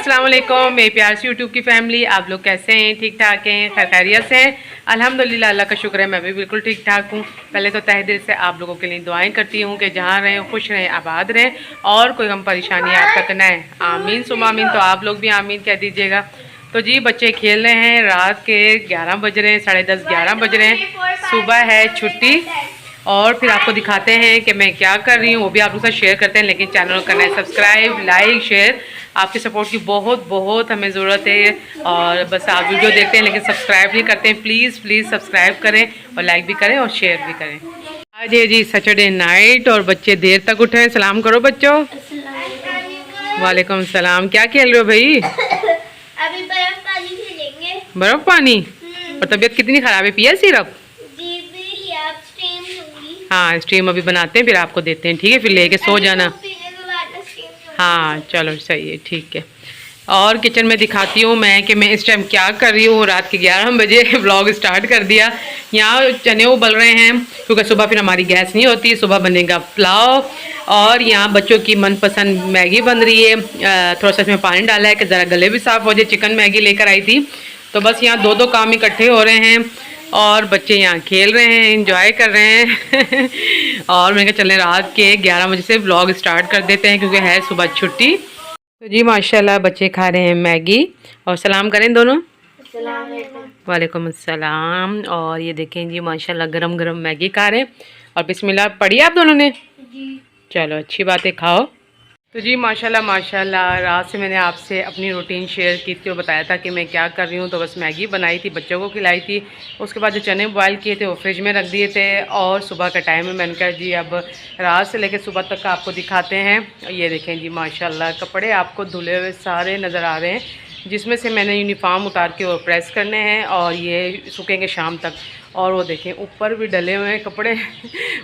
अस्सलाम वालेकुम मेरे प्यार से यूट्यूब की फैमिली, आप लोग कैसे हैं? ठीक ठाक हैं? खैरियत से हैं? अल्हम्दुलिल्लाह, अल्लाह का शुक्र है, मैं भी बिल्कुल ठीक ठाक हूँ। पहले तो तहे दिल से आप लोगों के लिए दुआएं करती हूँ कि जहाँ रहें खुश रहें, आबाद रहें और कोई गम परेशानी आप तक न आए। आमीन सुम आमीन। तो आप लोग भी आमीन कह दीजिएगा। तो जी बच्चे खेल रहे हैं, रात के 11 बज रहे हैं, 10:30 11 बज रहे हैं, सुबह है छुट्टी। और फिर आपको दिखाते हैं कि मैं क्या कर रही हूँ, वो भी आप लोग साथ शेयर करते हैं। लेकिन चैनल को करना है सब्सक्राइब, लाइक, शेयर। आपकी सपोर्ट की बहुत बहुत हमें ज़रूरत है। और बस आप वीडियो देखते हैं लेकिन सब्सक्राइब नहीं करते हैं। प्लीज़ प्लीज़ सब्सक्राइब करें और लाइक भी करें और शेयर भी करें। आज है जी सैटरडे नाइट और बच्चे देर तक उठे हैं। सलाम करो बच्चों। वालेकुम सलाम। क्या खेल रहे हो भाई? अभी बर्फ पानी खेलेंगे। बर्फ पानी? और तबीयत कितनी ख़राब है? पिया सिरप? हाँ स्ट्रीम अभी बनाते हैं, फिर आपको देते हैं, ठीक है? फिर लेके सो जाना। हाँ चलो सही है, ठीक है। और किचन में दिखाती हूँ मैं कि मैं इस टाइम क्या कर रही हूँ। रात के 11 बजे व्लॉग स्टार्ट कर दिया। यहाँ चने उबल रहे हैं क्योंकि सुबह फिर हमारी गैस नहीं होती, सुबह बनेगा पुलाव। और यहाँ बच्चों की मनपसंद मैगी बन रही है। थोड़ा सा इसमें पानी डाला है कि ज़रा गले भी साफ़ हो जाए। चिकन मैगी लेकर आई थी, तो बस यहाँ दो काम इकट्ठे हो रहे हैं। और बच्चे यहाँ खेल रहे हैं, एंजॉय कर रहे हैं। और मैंने कहा चलें रात के 11 बजे से व्लॉग स्टार्ट कर देते हैं क्योंकि है सुबह छुट्टी। तो जी माशाल्लाह बच्चे खा रहे हैं मैगी। और सलाम करें दोनों। वालेकुम अस्सलाम। और ये देखें जी माशाल्लाह गरम गरम मैगी खा रहे हैं। और बिस्मिल्लाह पढ़ी आप दोनों ने? चलो अच्छी बात है, खाओ। तो जी माशाल्लाह माशाल्लाह, रात से मैंने आपसे अपनी रूटीन शेयर की थी और बताया था कि मैं क्या कर रही हूँ। तो बस मैगी बनाई थी, बच्चों को खिलाई थी। उसके बाद जो चने बॉयल किए थे वो फ्रिज में रख दिए थे। और सुबह का टाइम है, मैंने कहा जी अब रात से लेकर सुबह तक का आपको दिखाते हैं। ये देखें जी माशाल्लाह कपड़े आपको धुले हुए सारे नज़र आ रहे हैं, जिसमें से मैंने यूनिफॉर्म उतार के वो प्रेस करने हैं और ये सूखेंगे शाम तक। और वो देखें ऊपर भी डले हुए हैं कपड़े।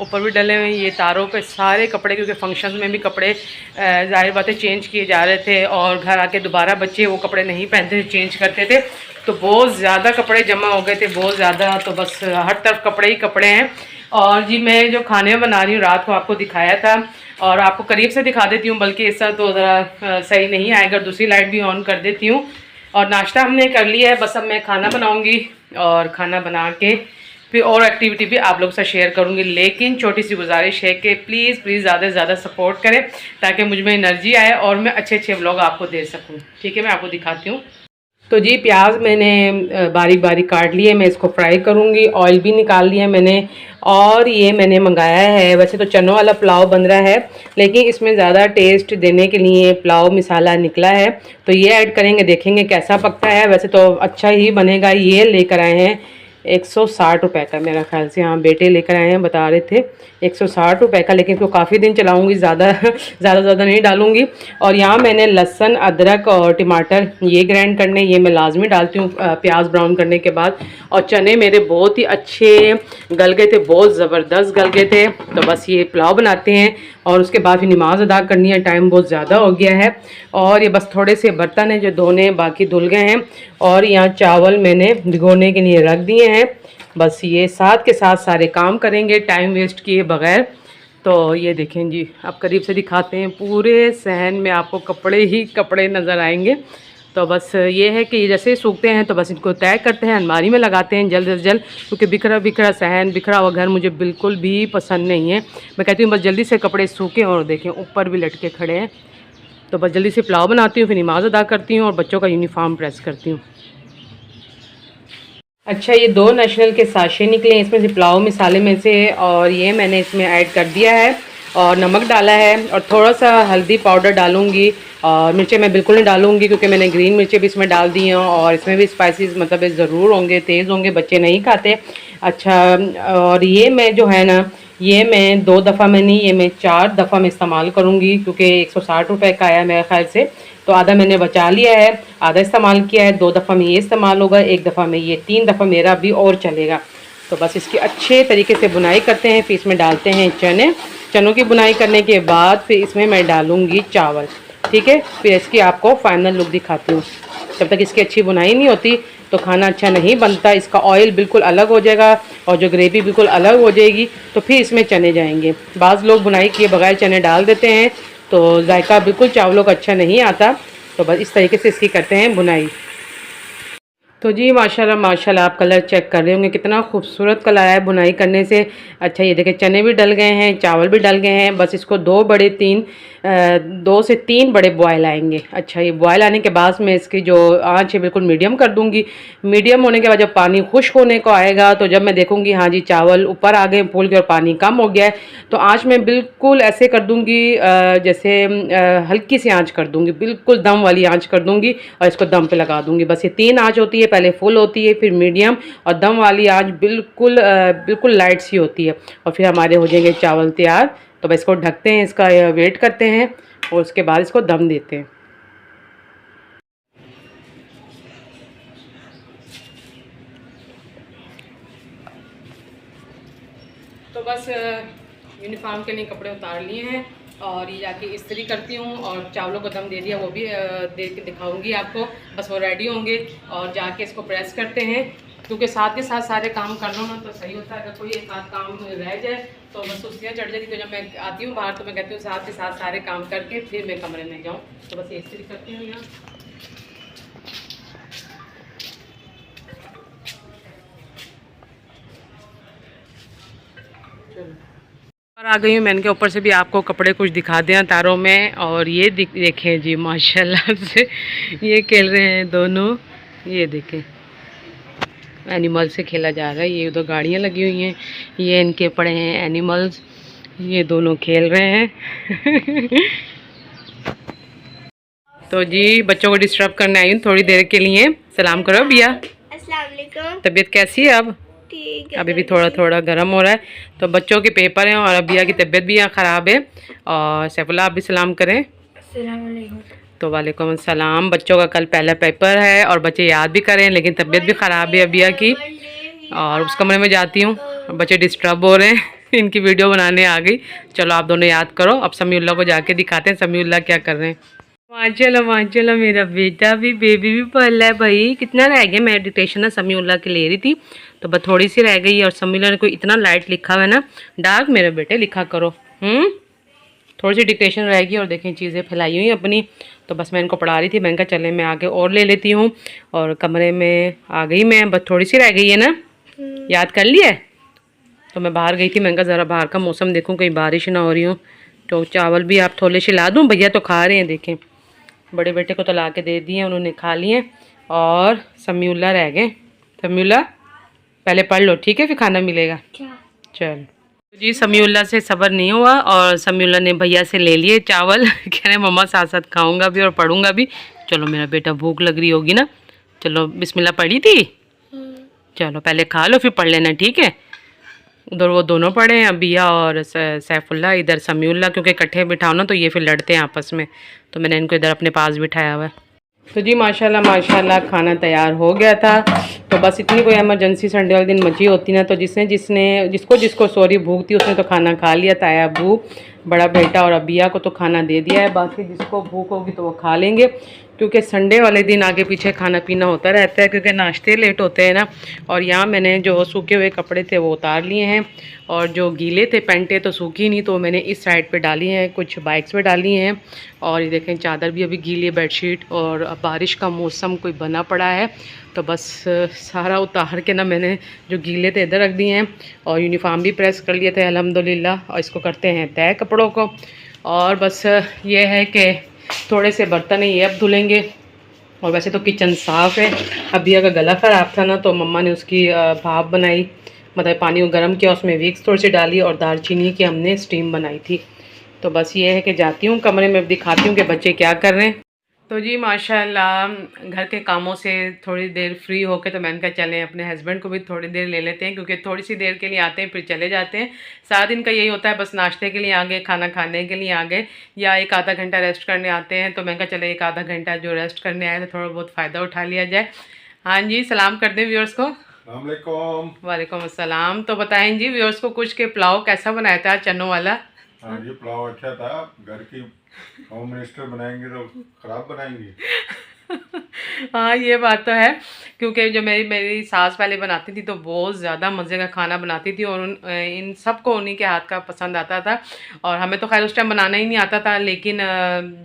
ऊपर भी डले हुए हैं ये तारों पे सारे कपड़े, क्योंकि फंक्शन में भी कपड़े जाहिर बातें चेंज किए जा रहे थे। और घर आके दोबारा बच्चे वो कपड़े नहीं पहनते थे, चेंज करते थे। तो बहुत ज़्यादा कपड़े जमा हो गए थे, बहुत ज़्यादा। तो बस हर तरफ कपड़े ही कपड़े हैं। और जी मैं जो खाने बना रही हूँ रात को आपको दिखाया था और आपको करीब से दिखा देती हूँ, बल्कि ऐसा तो ज़रा सही नहीं आएगा। दूसरी लाइट भी ऑन कर देती हूँ। और नाश्ता हमने कर लिया है, बस अब मैं खाना बनाऊँगी और खाना बना के फिर और एक्टिविटी भी आप लोग से शेयर करूँगी। लेकिन छोटी सी गुजारिश है कि प्लीज़ प्लीज़ ज़्यादा से ज़्यादा सपोर्ट करें ताकि मुझ में एनर्जी आए और मैं अच्छे अच्छे व्लॉग आपको दे सकूँ, ठीक है? मैं आपको दिखाती हूँ। तो जी प्याज मैंने बारीक बारीक काट लिए, मैं इसको फ्राई करूँगी। ऑयल भी निकाल लिया मैंने। और ये मैंने मंगाया है, वैसे तो चनों वाला पुलाव बन रहा है लेकिन इसमें ज़्यादा टेस्ट देने के लिए पुलाव मसाला निकला है, तो ये ऐड करेंगे, देखेंगे कैसा पकता है। वैसे तो अच्छा ही बनेगा। ये लेकर आए हैं 160 रुपये का, मेरा ख्याल से। हाँ बेटे लेकर आए हैं, बता रहे थे 160 रुपये का। लेकिन इसको काफ़ी दिन चलाऊँगी, ज़्यादा नहीं डालूँगी। और यहाँ मैंने लहसुन, अदरक और टमाटर ये ग्राइंड करने, ये मैं लाजमी डालती हूँ प्याज ब्राउन करने के बाद। और चने मेरे बहुत ही अच्छे गल गए थे, बहुत ज़बरदस्त गल गए थे। तो बस ये पुलाव बनाते हैं और उसके बाद फिर नमाज़ अदा करनी है, टाइम बहुत ज़्यादा हो गया है। और ये बस थोड़े से बर्तन हैं जो धोने, बाकी धुल गए हैं। और यहाँ चावल मैंने भिगोने के लिए रख दिए हैं। बस ये साथ के साथ सारे काम करेंगे टाइम वेस्ट किए बगैर। तो ये देखें जी, अब करीब से दिखाते हैं। पूरे सहन में आपको कपड़े ही कपड़े नज़र आएंगे। तो बस ये है कि जैसे सूखते हैं तो बस इनको तय करते हैं, अलमारी में लगाते हैं जल्द से जल्द, क्योंकि बिखरा बिखरा सहन, बिखरा हुआ घर मुझे बिल्कुल भी पसंद नहीं है। मैं कहती हूँ बस जल्दी से कपड़े सूखें। और देखें ऊपर भी लटके खड़े हैं। तो बस जल्दी से पुलाव बनाती हूँ, फिर नमाज़ अदा करती हूँ और बच्चों का यूनिफॉर्म प्रेस करती हूँ। अच्छा ये 2 नेशनल के साशे निकले इसमें से पुलाव मसाले में से, और ये मैंने इसमें ऐड कर दिया है और नमक डाला है और थोड़ा सा हल्दी पाउडर डालूंगी। और मिर्चें मैं बिल्कुल नहीं डालूंगी क्योंकि मैंने ग्रीन मिर्चें भी इसमें डाल दी हैं और इसमें भी स्पाइसेस मतलब ज़रूर होंगे, तेज़ होंगे, बच्चे नहीं खाते। अच्छा और ये मैं जो है ना, ये मैं 2 दफ़ा में नहीं, ये मैं 4 दफ़ा में इस्तेमाल करूँगी क्योंकि 160 रुपये का आया मेरे ख्याल से। तो आधा मैंने बचा लिया है, आधा इस्तेमाल किया है। 2 दफ़ा में ये इस्तेमाल होगा, 1 दफ़ा में ये, 3 दफ़ा मेरा भी और चलेगा। तो बस इसकी अच्छे तरीके से बुनाई करते हैं, फिर इसमें डालते हैं चने। चनों की बुनाई करने के बाद फिर इसमें मैं डालूँगी चावल, ठीक है? फिर इसकी आपको फाइनल लुक दिखाती हूँ। जब तक इसकी अच्छी बुनाई नहीं होती तो खाना अच्छा नहीं बनता। इसका ऑयल बिल्कुल अलग हो जाएगा और जो ग्रेवी बिल्कुल अलग हो जाएगी। तो फिर इसमें चने जाएंगे। बाज़ लोग बुनाई किए बगैर चने डाल देते हैं तो जायका बिल्कुल चावलों का अच्छा नहीं आता। तो बस इस तरीके से इसकी करते हैं बुनाई। तो जी माशाल्लाह माशाल्लाह आप कलर चेक कर रहे होंगे कितना खूबसूरत कलर आया है बुनाई करने से। अच्छा ये देखें चने भी डल गए हैं, चावल भी डल गए हैं। बस इसको 2 से 3 बड़े बॉयल आएंगे। अच्छा ये बॉयल आने के बाद मैं इसकी जो आंच है बिल्कुल मीडियम कर दूंगी। मीडियम होने के बाद जब पानी खुश्क होने को आएगा तो जब मैं देखूंगी हाँ जी चावल ऊपर आ गए फूल के और पानी कम हो गया है, तो आँच मैं बिल्कुल ऐसे कर दूँगी जैसे हल्की सी आँच कर दूँगी, बिल्कुल दम वाली आँच कर दूँगी और इसको दम पे लगा दूँगी। बस ये 3 आँच होती है, पहले फुल होती है फिर मीडियम और दम वाली आँच बिल्कुल लाइट सी होती है और फिर हमारे हो जाएंगे चावल तैयार। तो बस इसको ढकते हैं, इसका वेट करते हैं और उसके बाद इसको दम देते हैं। तो बस यूनिफॉर्म के लिए कपड़े उतार लिए हैं और ये जाके इस्त्री करती हूँ और चावलों को दम दे दिया, वो भी दे के दिखाऊंगी आपको। बस वो रेडी होंगे और जाके इसको प्रेस करते हैं, क्योंकि साथ के साथ सारे काम कर लो ना तो सही होता है। अगर कोई एक आध काम रह जाए तो बस सुस्तियाँ चढ़ जाती। तो जब मैं आती हूँ बाहर तो मैं कहती हूँ साथ के साथ सारे काम करके फिर मैं कमरे में जाऊँ। तो बस ये इस्त्री करती हूँ यहाँ। और आ गई हूँ मैं इनके ऊपर से भी आपको कपड़े कुछ दिखा दें तारों में। और ये देखें जी माशाल्लाह से ये खेल रहे हैं दोनों। ये देखें एनिमल से खेला जा रहा है। ये उधर गाड़ियाँ लगी हुई हैं, ये इनके पड़े हैं एनिमल्स, ये दोनों खेल रहे हैं। तो जी बच्चों को डिस्टर्ब करने आई हूँ थोड़ी देर के लिए। सलाम करो भैया। अस्सलाम वालेकुम। तबीयत कैसी है अब? ठीक है, अभी भी थोड़ा थोड़ा गर्म हो रहा है। तो बच्चों के पेपर हैं और अबिया की तबीयत भी यहाँ ख़राब है। और सैफुल्लाह आप भी सलाम करें। अस्सलाम वालेकुम। तो वालेकुम अस्सलाम। बच्चों का कल पहला पेपर है और बच्चे याद भी करें, लेकिन तबीयत भी ख़राब है अबिया की। और उस कमरे में जाती हूँ, बच्चे डिस्टर्ब हो रहे हैं। इनकी वीडियो बनाने आ गई। चलो आप दोनों याद करो। अब समीउल्लाह को जाके दिखाते हैं समीउल्लाह क्या कर रहे हैं। माशाल्लाह मेरा बेटा भी बेबी भी पढ़ रहा है भाई। कितना रह गया? मैं डिक्टेशन ना समीउल्लाह की ले रही थी तो बस थोड़ी सी रह गई। और समीउल्लाह ने कोई इतना लाइट लिखा हुआ है ना, डार्क मेरे बेटे लिखा करो। थोड़ी सी डिक्टेशन रह गई और देखें चीज़ें फैलाई हुई अपनी। तो बस मैं इनको पढ़ा रही थी, मैंने कहा चले मैं आगे और ले लेती हूँ। और कमरे में आ गई मैं, बस थोड़ी सी रह गई है ना। याद कर लिया है? तो मैं बाहर गई थी, मैंने कहा ज़रा बाहर का मौसम देखूँ कहीं बारिश ना हो रही हो। तो चावल भी आप थोड़े से ला दूँ, भैया तो खा रहे हैं देखें। बड़े बेटे को तो ला के दे दिए, उन्होंने खा लिए और समीउल्लाह रह गए। समीउल्लाह पहले पढ़ लो ठीक है, फिर खाना मिलेगा। चल जी समीउल्लाह से सब्र नहीं हुआ और समीउल्लाह ने भैया से ले लिए चावल। कह रहे मम्मा साथ साथ खाऊंगा भी और पढ़ूंगा भी। चलो मेरा बेटा भूख लग रही होगी ना, चलो बिस्मिल्लाह पढ़ी थी, चलो पहले खा लो फिर पढ़ लेना ठीक है। उधर वो दोनों पढ़े हैं अबिया और सैफुल्लाह, इधर समीउल्लाह, क्योंकि इकट्ठे बिठाओ ना तो ये फिर लड़ते हैं आपस में, तो मैंने इनको इधर अपने पास बिठाया हुआ है। तो जी माशाल्लाह माशाल्लाह खाना तैयार हो गया था। तो बस इतनी कोई इमरजेंसी संडे वाले दिन मची होती ना तो जिसको सॉरी भूख थी उसने तो खाना खा लिया। ताया अबू, बड़ा बेटा और अबिया को तो खाना दे दिया है, बाकी जिसको भूख होगी तो वो खा लेंगे, क्योंकि संडे वाले दिन आगे पीछे खाना पीना होता रहता है, क्योंकि नाश्ते लेट होते हैं ना। और यहाँ मैंने जो सूखे हुए कपड़े थे वो उतार लिए हैं और जो गीले थे पैंटें तो सूखी नहीं, तो मैंने इस साइड पे डाली हैं, कुछ बाइक्स पे डाली हैं। और ये देखें चादर भी अभी गीली है, बेडशीट, और अब बारिश का मौसम कोई बना पड़ा है तो बस सारा उतार के ना मैंने जो गीले थे इधर रख दिए हैं। और यूनिफॉर्म भी प्रेस कर लिए थे अल्हम्दुलिल्लाह, और इसको करते हैं तय कपड़ों को। और बस ये है कि थोड़े से बर्तन ये अब धुलेंगे। और वैसे तो किचन साफ़ है। अबिया का गला ख़राब था ना तो मम्मा ने उसकी भाप बनाई, मतलब पानी को गर्म किया, उसमें विक्स थोड़ी सी डाली और दालचीनी की हमने स्टीम बनाई थी। तो बस ये है कि जाती हूँ कमरे में, दिखाती हूँ कि बच्चे क्या कर रहे हैं। तो जी माशाल्लाह घर के कामों से थोड़ी देर फ्री होके तो मैंने कहा चलें अपने हस्बैंड को भी थोड़ी देर ले लेते हैं, क्योंकि थोड़ी सी देर के लिए आते हैं फिर चले जाते हैं। सारा दिन का यही होता है, बस नाश्ते के लिए आ गए, खाना खाने के लिए आ गए, या एक आधा घंटा रेस्ट करने आते हैं। तो मैंने कहा चले एक आधा घंटा जो रेस्ट करने आए तो थोड़ा बहुत फ़ायदा उठा लिया जाए। हाँ जी सलाम कर दें व्यूअर्स को। वालेकुम अस्सलाम। तो बताएं जी व्यूअर्स को कुछ के पुलाव कैसा बनाया था चनों वाला? हाँ जी पुलाव अच्छा था। घर की होम मिनिस्टर बनाएंगे तो खराब बनाएंगे। हाँ ये बात तो है क्योंकि जो मेरी सास पहले बनाती थी तो बहुत ज़्यादा मज़े का खाना बनाती थी और इन सबको उन्हीं के हाथ का पसंद आता था। और हमें तो खैर उस टाइम बनाना ही नहीं आता था, लेकिन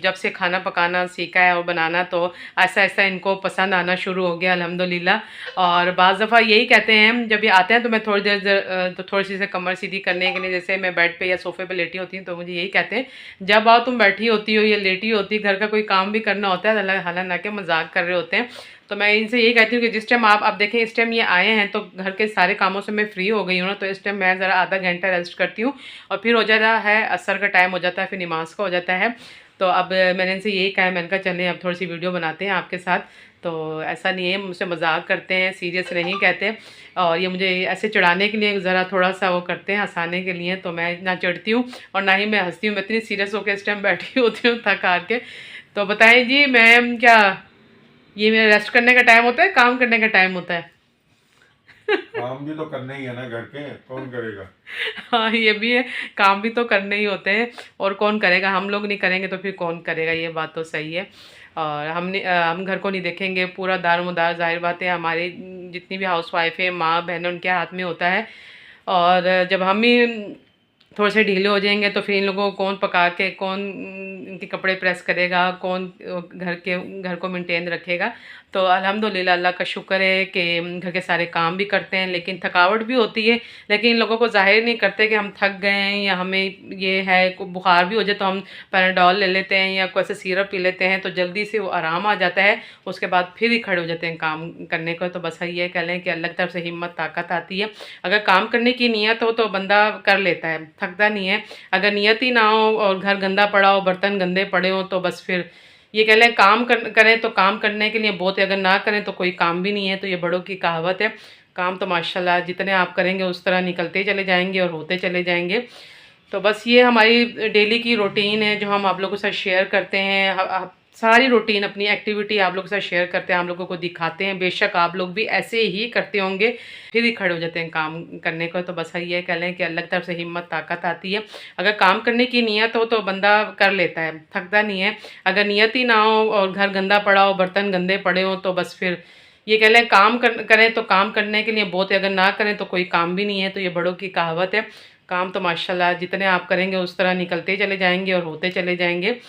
जब से खाना पकाना सीखा है और बनाना तो ऐसा ऐसा इनको पसंद आना शुरू हो गया अल्हम्दुलिल्लाह। और बाज़ दफ़ा यही कहते हैं जब ये आते हैं तो मैं थोड़ी देर तो थोड़ी सी से कमर सीधी करने के लिए, जैसे मैं बेड पे या सोफ़े पे लेटी होती हूँ तो मुझे यही कहते हैं जब आओ तुम बैठी होती हो या लेटी होती, घर का कोई काम भी करना होता है, हालांकि मजाक कर रहे होते हैं। तो मैं इनसे यही कहती हूँ कि जिस टाइम आप देखें इस टाइम ये आए हैं तो घर के सारे कामों से मैं फ्री हो गई हूँ ना, तो इस टाइम मैं ज़रा आधा घंटा रेस्ट करती हूँ और फिर हो जाता है असर का टाइम हो जाता है, फिर नमाज का हो जाता है। तो अब मैंने इनसे यही कहा है, मैंने कहा चलें अब थोड़ी सी वीडियो बनाते हैं आपके साथ। तो ऐसा नहीं है, मुझसे मजाक करते हैं, सीरियस नहीं कहते। और ये मुझे ऐसे चढ़ाने के लिए ज़रा थोड़ा सा वो करते हैं, हंसाने के लिए। तो मैं ना चढ़ती हूँ और ना ही मैं हंसती हूँ, मैं इतनी सीरियस होकर इस टाइम बैठी होती हूँ थक हार के। तो बताएं जी, मैं क्या ये मेरा रेस्ट करने का टाइम होता है, काम करने का टाइम होता है? काम भी तो करने ही है ना, घर के कौन करेगा। हाँ ये भी है, काम भी तो करने ही होते हैं और कौन करेगा, हम लोग नहीं करेंगे तो फिर कौन करेगा, ये बात तो सही है। और हम घर को नहीं देखेंगे, पूरा दारोमदार जाहिर बात है हमारे जितनी भी हाउस वाइफ है, माँ बहन, उनके हाथ में होता है। और जब हम ही थोड़े से ढीले हो जाएंगे तो फिर इन लोगों को कौन पका के, कौन इनके कपड़े प्रेस करेगा, कौन घर को मेंटेन रखेगा। तो अल्हम्दुलिल्लाह अल्लाह का शुक्र है कि घर के सारे काम भी करते हैं, लेकिन थकावट भी होती है। लेकिन इन लोगों को जाहिर नहीं करते कि हम थक गए हैं या हमें ये है, बुखार भी हो जाए तो हम पैराडॉल ले लेते हैं या कोई ऐसे सिरप पी लेते हैं तो जल्दी से वो आराम आ जाता है, उसके बाद फिर ही खड़े हो जाते हैं काम करने को। तो बस ये कह लें कि अल्लाह की तरफ से हिम्मत ताकत आती है। अगर काम करने की नीयत हो तो बंदा कर लेता है, थकता नहीं है। अगर नीयत ही ना हो और घर गंदा पड़ा हो, बर्तन गंदे पड़े हो, तो बस फिर ये कह लें करें तो काम करने के लिए बहुत है, अगर ना करें तो कोई काम भी नहीं है। तो ये बड़ों की कहावत है। काम तो माशाल्लाह जितने आप करेंगे उस तरह निकलते चले जाएंगे और होते चले जाएंगे। तो बस ये हमारी डेली की रूटीन है जो हम आप लोगों के साथ शेयर करते हैं। सारी रूटीन अपनी एक्टिविटी आप लोगों के साथ शेयर करते हैं, आप लोगों को दिखाते हैं। बेशक आप लोग भी ऐसे ही करते होंगे, फिर ही खड़े हो जाते हैं काम करने को। तो बस ये कह लें कि अल्लाह की तरफ से हिम्मत ताकत आती है। अगर काम करने की नीयत हो तो बंदा कर लेता है, थकता नहीं है। अगर नीयत ही ना हो और घर गंदा पड़ा हो, बर्तन गंदे पड़े हो, तो बस फिर ये कह लें करें तो काम करने के लिए बहुत है, अगर ना करें तो कोई काम भी नहीं है। तो ये बड़ों की कहावत है। काम तो माशाल्लाह जितने आप करेंगे उस तरह निकलते चले जाएंगे और होते चले जाएंगे।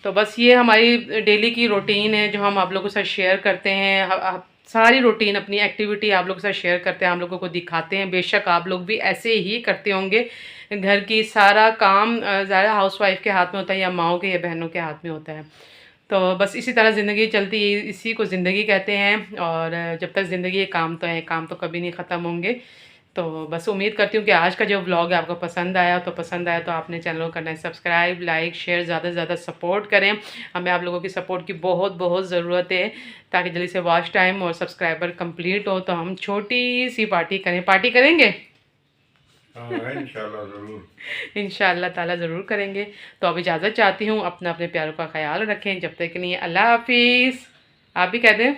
तो बस ये हमारी डेली की रूटीन है जो हम आप लोगों के साथ शेयर करते हैं। सारी रूटीन अपनी एक्टिविटी आप लोगों के साथ शेयर करते हैं, आप लोगों को दिखाते हैं। बेशक आप लोग भी ऐसे ही करते होंगे। घर की सारा काम ज़्यादा हाउसवाइफ के हाथ में होता है या माओं के या बहनों के हाथ में होता है। तो बस इसी तरह ज़िंदगी चलती है, इसी को ज़िंदगी कहते हैं। और जब तक ज़िंदगी है काम तो है, काम तो कभी नहीं ख़त्म होंगे। तो बस उम्मीद करती हूँ कि आज का जो व्लॉग है आपको पसंद आया। तो पसंद आया तो आपने चैनल को करना है सब्सक्राइब, लाइक, शेयर, ज़्यादा से ज़्यादा सपोर्ट करें। हमें आप लोगों की सपोर्ट की बहुत बहुत ज़रूरत है ताकि जल्दी से वॉच टाइम और सब्सक्राइबर कंप्लीट हो तो हम छोटी सी पार्टी करेंगे। इंशाल्लाह ज़रूर, इंशाल्लाह ताला ज़रूर करेंगे। तो अब इजाज़त चाहती हूँ, अपने प्यारों का ख्याल रखें। जब तक के लिए अल्लाह हाफिज़। आप भी कह दें।